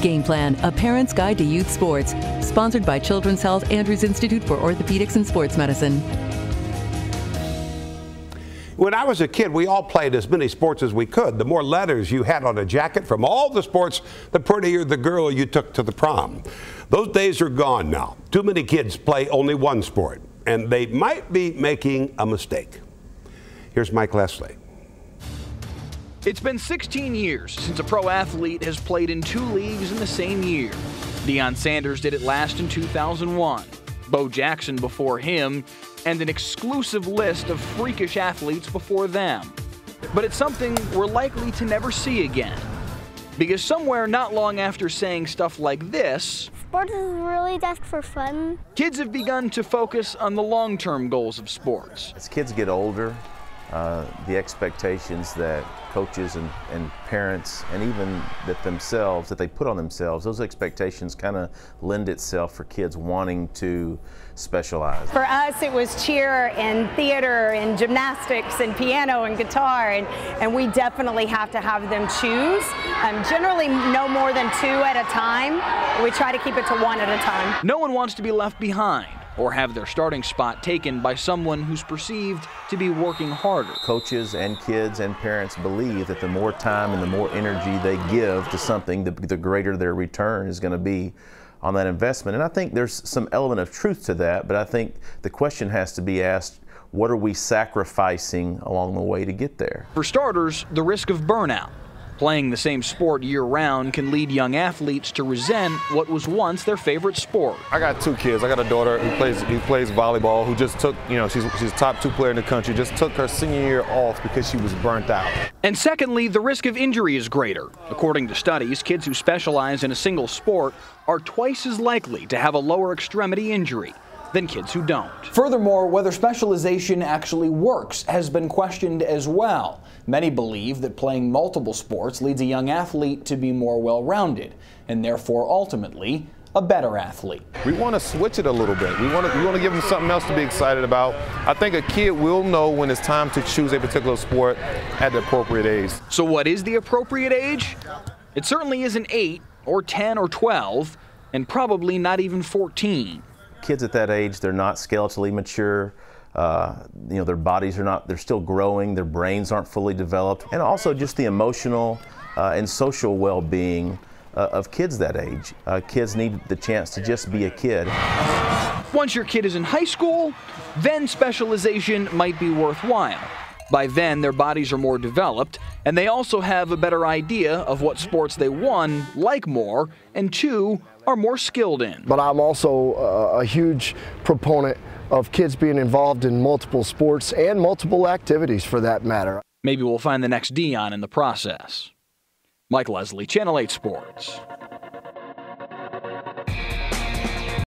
Game Plan, a parent's guide to youth sports. Sponsored by Children's Health, Andrews Institute for Orthopedics and Sports Medicine. When I was a kid, we all played as many sports as we could. The more letters you had on a jacket from all the sports, the prettier the girl you took to the prom. Those days are gone now. Too many kids play only one sport, and they might be making a mistake. Here's Mike Leslie. It's been 16 years since a pro athlete has played in 2 leagues in the same year. Deion Sanders did it last in 2001, Bo Jackson before him, and an exclusive list of freakish athletes before them. But it's something we're likely to never see again. Because somewhere not long after saying stuff like this, sports is really just for fun, kids have begun to focus on the long-term goals of sports. As kids get older, the expectations that coaches and parents and even that they put on themselves, those expectations kind of lend itself for kids wanting to specialize. For us, it was cheer and theater and gymnastics and piano and guitar, and we definitely have to have them choose. Generally no more than 2 at a time. We try to keep it to 1 at a time. No one wants to be left behind or have their starting spot taken by someone who's perceived to be working harder. Coaches and kids and parents believe that the more time and the more energy they give to something, the greater their return is going to be on that investment. And I think there's some element of truth to that, but I think the question has to be asked, what are we sacrificing along the way to get there? For starters, the risk of burnout. Playing the same sport year-round can lead young athletes to resent what was once their favorite sport. I got 2 kids. I got a daughter who plays volleyball, who just took, she's a top 2 player in the country, just took her senior year off because she was burnt out. And secondly, the risk of injury is greater. According to studies, kids who specialize in a single sport are twice as likely to have a lower extremity injury than kids who don't. Furthermore, whether specialization actually works has been questioned as well. Many believe that playing multiple sports leads a young athlete to be more well-rounded, and therefore ultimately a better athlete. We want to switch it a little bit. We want to give them something else to be excited about. I think a kid will know when it's time to choose a particular sport at the appropriate age. So what is the appropriate age? It certainly isn't 8 or 10 or 12, and probably not even 14. Kids at that age, they're not skeletally mature. Their bodies are not, they're still growing, their brains aren't fully developed. And also just the emotional and social well-being of kids that age. Kids need the chance to just be a kid. Once your kid is in high school, then specialization might be worthwhile. By then, their bodies are more developed, and they also have a better idea of what sports they, 1, like more, and 2, are more skilled in. But I'm also a huge proponent of kids being involved in multiple sports and multiple activities for that matter. Maybe we'll find the next Deion in the process. Mike Leslie, Channel 8 Sports.